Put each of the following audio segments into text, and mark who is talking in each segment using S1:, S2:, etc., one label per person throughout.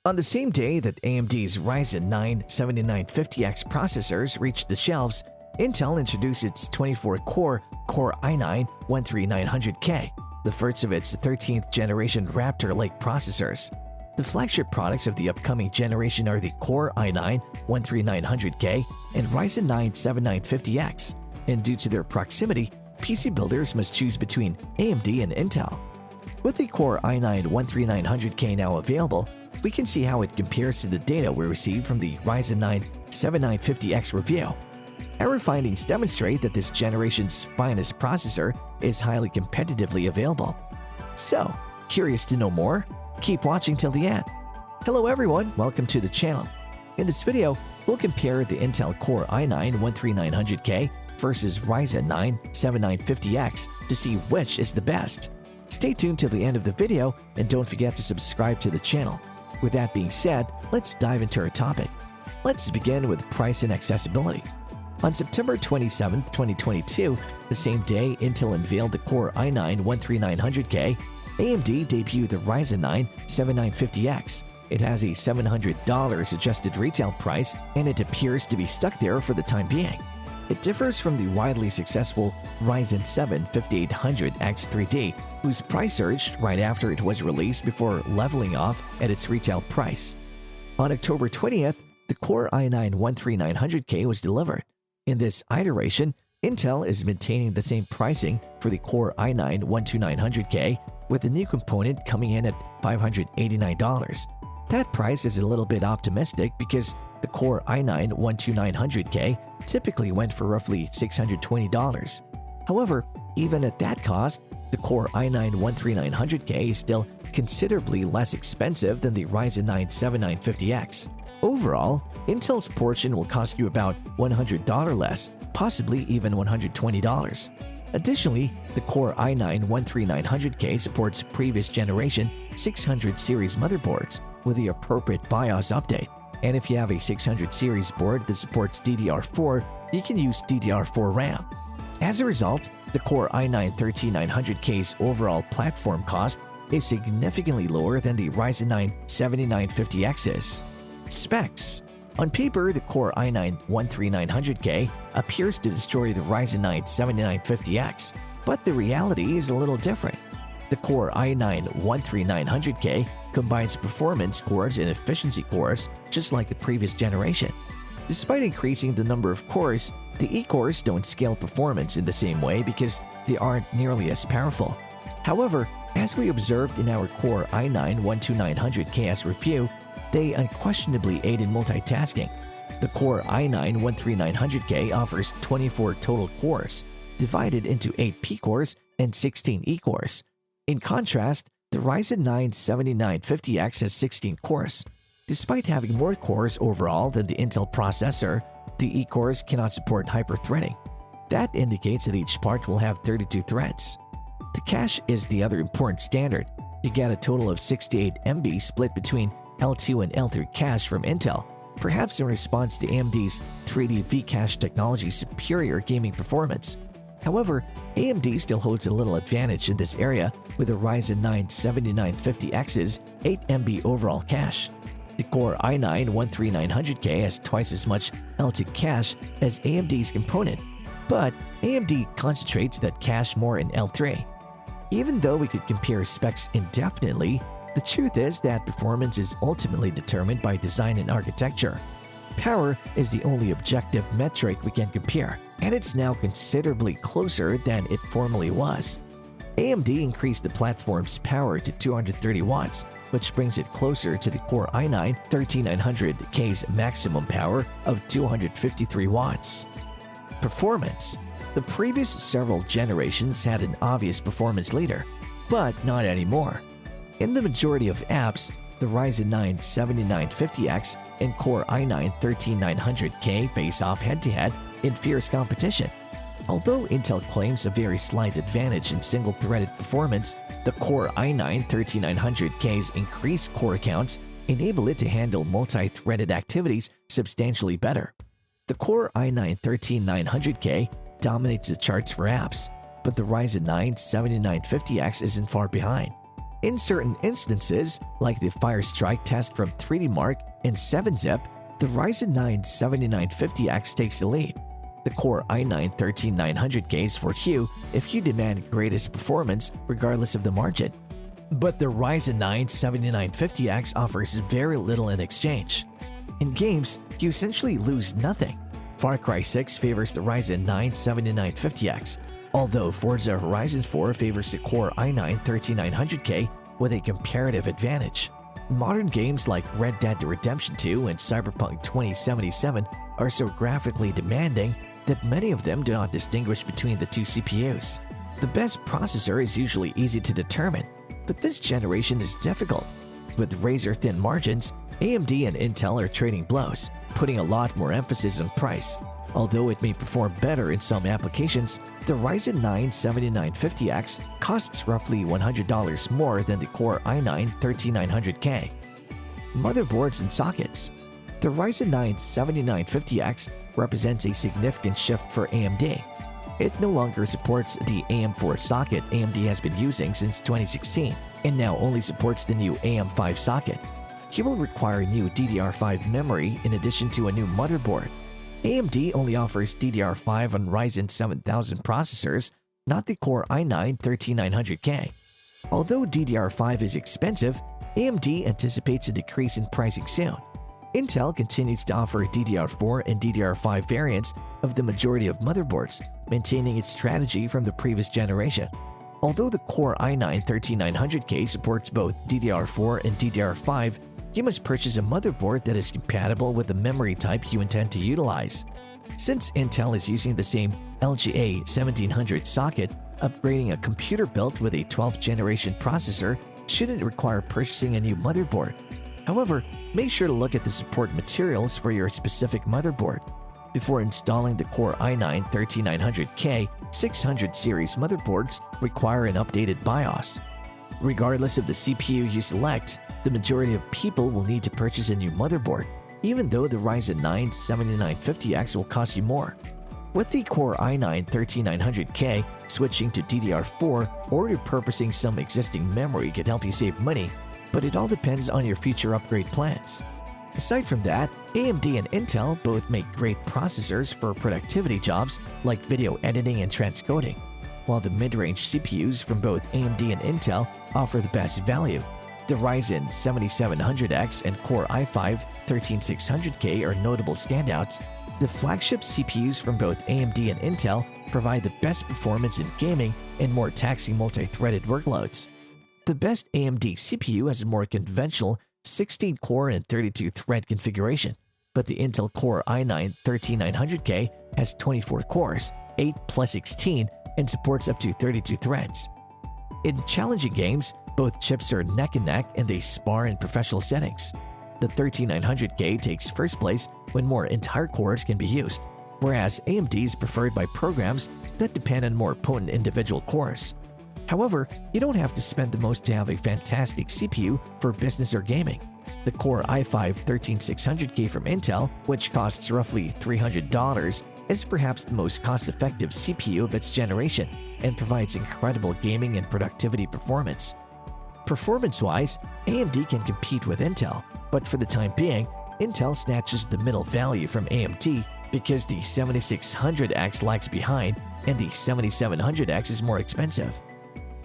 S1: On the same day that AMD's Ryzen 9 7950X processors reached the shelves, Intel introduced its 24-core Core i9-13900k, the first of its 13th generation Raptor Lake processors. The flagship products of the upcoming generation are the Core i9-13900k and Ryzen 9 7950X, and due to their proximity, PC builders must choose between AMD and Intel. With the Core i9-13900k now available, we can see how it compares to the data we received from the Ryzen 9 7950X review. Our findings demonstrate that this generation's finest processor is highly competitively available. So, curious to know more? Keep watching till the end. Hello everyone, welcome to the channel. In this video, we'll compare the Intel Core i9-13900k versus Ryzen 9 7950X to see which is the best. Stay tuned till the end of the video and don't forget to subscribe to the channel. With that being said, let's dive into our topic. Let's begin with price and accessibility. On September 27, 2022, the same day Intel unveiled the Core i9-13900k, AMD debuted the Ryzen 9 7950X. It has a $700 suggested retail price, and it appears to be stuck there for the time being. It differs from the widely successful Ryzen 7 5800X3D, whose price surged right after it was released before leveling off at its retail price. On October 20th, the Core i9-13900k was delivered. In this iteration, Intel is maintaining the same pricing for the Core i9-12900k, with the new component coming in at $589. That price is a little bit optimistic because the Core i9-12900k typically went for roughly $620. However, even at that cost, the Core i9-13900k is still considerably less expensive than the Ryzen 9 7950X. Overall, Intel's portion will cost you about $100 less, possibly even $120. Additionally, the Core i9-13900k supports previous generation 600 series motherboards with the appropriate BIOS update. And if you have a 600 series board that supports DDR4, you can use DDR4 RAM. As a result, the Core i9-13900k's overall platform cost is significantly lower than the Ryzen 9 7950X's. Specs. On paper, the Core i9-13900k appears to destroy the Ryzen 9 7950X, but the reality is a little different. The Core i9-13900k combines performance cores and efficiency cores just like the previous generation. Despite increasing the number of cores, the E-cores don't scale performance in the same way because they aren't nearly as powerful. However, as we observed in our Core i9-12900k's review, they unquestionably aid in multitasking. The Core i9-13900k offers 24 total cores, divided into 8 P-cores and 16 E-cores. In contrast, the Ryzen 9 7950X has 16 cores. Despite having more cores overall than the Intel processor, the E-cores cannot support hyper-threading. That indicates that each part will have 32 threads. The cache is the other important standard. You get a total of 68 MB split between L2 and L3 cache from Intel, perhaps in response to AMD's 3D V-cache technology's superior gaming performance. However, AMD still holds a little advantage in this area with the Ryzen 9 7950X's 8 MB overall cache. The Core i9-13900k has twice as much L2 cache as AMD's component, but AMD concentrates that cache more in L3. Even though we could compare specs indefinitely, the truth is that performance is ultimately determined by design and architecture. Power is the only objective metric we can compare, and it's now considerably closer than it formerly was. AMD increased the platform's power to 230 watts, which brings it closer to the Core i9-13900k's maximum power of 253 watts. Performance. The previous several generations had an obvious performance leader, but not anymore. In the majority of apps, the Ryzen 9 7950X and Core i9-13900k face off head-to-head in fierce competition. Although Intel claims a very slight advantage in single-threaded performance, the Core i9-13900k's increased core counts enable it to handle multi-threaded activities substantially better. The Core i9-13900k dominates the charts for apps, but the Ryzen 9 7950X isn't far behind. In certain instances, like the Firestrike test from 3D Mark and 7-Zip, the Ryzen 9 7950X takes the lead. The Core i9-13900k is for you if you demand greatest performance regardless of the margin. But the Ryzen 9 7950X offers very little in exchange. In games, you essentially lose nothing. Far Cry 6 favors the Ryzen 9 7950X, although Forza Horizon 4 favors the Core i9-13900k with a comparative advantage. Modern games like Red Dead Redemption 2 and Cyberpunk 2077 are so graphically demanding that many of them do not distinguish between the two CPUs. The best processor is usually easy to determine, but this generation is difficult. With razor-thin margins, AMD and Intel are trading blows, putting a lot more emphasis on price. Although it may perform better in some applications, the Ryzen 9 7950X costs roughly $100 more than the Core i9-13900k. Motherboards and sockets. The Ryzen 9 7950X represents a significant shift for AMD. It no longer supports the AM4 socket AMD has been using since 2016, and now only supports the new AM5 socket. You will require new DDR5 memory in addition to a new motherboard. AMD only offers DDR5 on Ryzen 7000 processors, not the Core i9-13900k. Although DDR5 is expensive, AMD anticipates a decrease in pricing soon. Intel continues to offer DDR4 and DDR5 variants of the majority of motherboards, maintaining its strategy from the previous generation. Although the Core i9-13900k supports both DDR4 and DDR5, you must purchase a motherboard that is compatible with the memory type you intend to utilize. Since Intel is using the same LGA 1700 socket, upgrading a computer built with a 12th generation processor shouldn't require purchasing a new motherboard. However, make sure to look at the support materials for your specific motherboard. Before installing the Core i9-13900k, 600 series motherboards require an updated BIOS. Regardless of the CPU you select, the majority of people will need to purchase a new motherboard, even though the Ryzen 9 7950X will cost you more. With the Core i9-13900k, switching to DDR4 or repurposing some existing memory could help you save money, but it all depends on your future upgrade plans. Aside from that, AMD and Intel both make great processors for productivity jobs like video editing and transcoding, while the mid-range CPUs from both AMD and Intel offer the best value. The Ryzen 7700X and Core i5-13600k are notable standouts. The flagship CPUs from both AMD and Intel provide the best performance in gaming and more taxing multi-threaded workloads. The best AMD CPU has a more conventional 16-core and 32-thread configuration, but the Intel Core i9-13900k has 24 cores, 8 plus 16, and supports up to 32 threads. In challenging games, both chips are neck and neck and they spar in professional settings. The 13900k takes first place when more entire cores can be used, whereas AMD is preferred by programs that depend on more potent individual cores. However, you don't have to spend the most to have a fantastic CPU for business or gaming. The Core i5-13600k from Intel, which costs roughly $300, is perhaps the most cost-effective CPU of its generation and provides incredible gaming and productivity performance. Performance-wise, AMD can compete with Intel, but for the time being, Intel snatches the middle value from AMD because the 7600X lags behind and the 7700X is more expensive.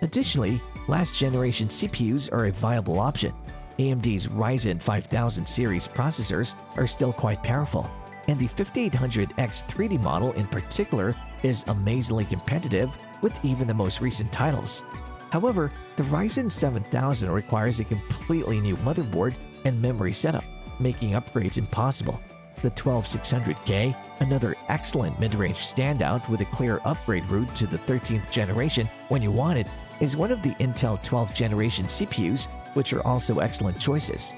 S1: Additionally, last-generation CPUs are a viable option. AMD's Ryzen 5000 series processors are still quite powerful, and the 5800X 3D model in particular is amazingly competitive with even the most recent titles. However, the Ryzen 7000 requires a completely new motherboard and memory setup, making upgrades impossible. The 12600K, another excellent mid-range standout with a clear upgrade route to the 13th generation when you want it, is one of the Intel 12th generation CPUs, which are also excellent choices.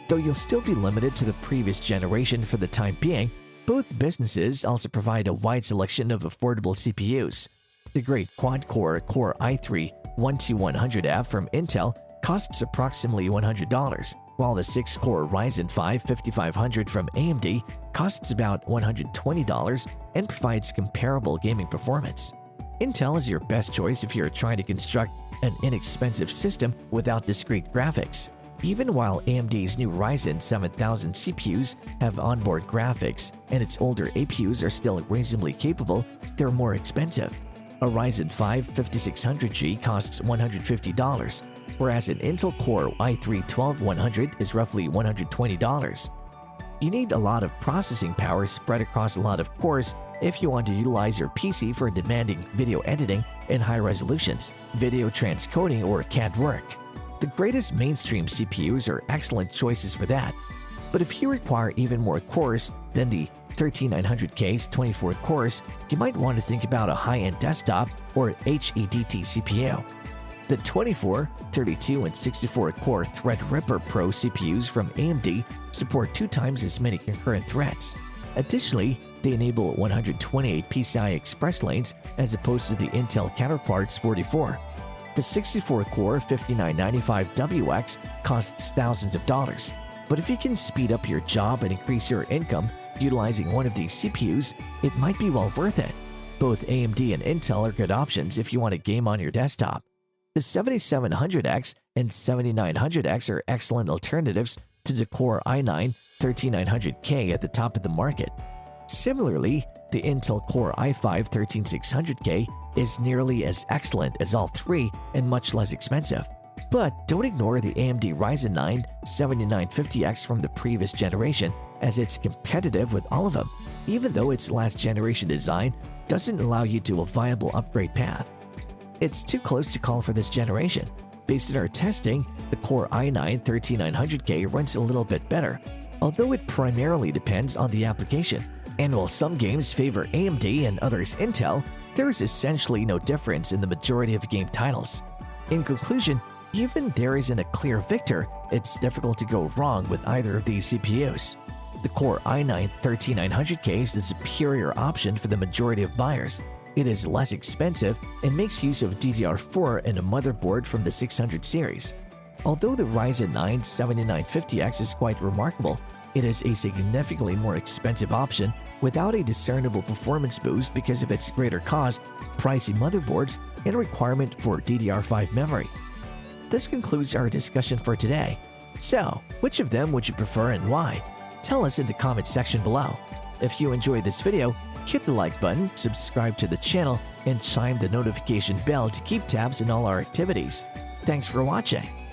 S1: Though you'll still be limited to the previous generation for the time being, both businesses also provide a wide selection of affordable CPUs. The great quad-core Core i3-12100F from Intel costs approximately $100, while the 6-core Ryzen 5 5500 from AMD costs about $120 and provides comparable gaming performance. Intel is your best choice if you're trying to construct an inexpensive system without discrete graphics. Even while AMD's new Ryzen 7000 CPUs have onboard graphics and its older APUs are still reasonably capable, they're more expensive. A Ryzen 5 5600G costs $150, whereas an Intel Core i3-12100 is roughly $120. You need a lot of processing power spread across a lot of cores if you want to utilize your PC for demanding video editing in high resolutions, video transcoding, or CAD work. The greatest mainstream CPUs are excellent choices for that. But if you require even more cores than the 13900K's 24 cores, you might want to think about a high-end desktop or HEDT CPU. The 24, 32, and 64-core Threadripper Pro CPUs from AMD support 2 times as many concurrent threads. Additionally, they enable 128 PCI Express lanes as opposed to the Intel counterpart's 44. The 64-core 5995WX costs thousands of dollars, but if you can speed up your job and increase your income utilizing one of these CPUs, it might be well worth it. Both AMD and Intel are good options if you want to game on your desktop. The 7700X and 7900X are excellent alternatives to the Core i9-13900k at the top of the market. Similarly, the Intel Core i5-13600K is nearly as excellent as all three and much less expensive. But don't ignore the AMD Ryzen 9 7950X from the previous generation, as it's competitive with all of them, even though its last generation design doesn't allow you to a viable upgrade path. It's too close to call for this generation. Based on our testing, the Core i9-13900K runs a little bit better, although it primarily depends on the application. And while some games favor AMD and others Intel, there is essentially no difference in the majority of game titles. In conclusion, even there isn't a clear victor, it's difficult to go wrong with either of these CPUs. The Core i9-13900K is the superior option for the majority of buyers. It is less expensive and makes use of DDR4 and a motherboard from the 600 series. Although the Ryzen 9 7950X is quite remarkable, it is a significantly more expensive option without a discernible performance boost because of its greater cost, pricey motherboards, and requirement for DDR5 memory. This concludes our discussion for today. So, which of them would you prefer and why? Tell us in the comment section below. If you enjoyed this video, hit the like button, subscribe to the channel, and chime the notification bell to keep tabs on all our activities. Thanks for watching.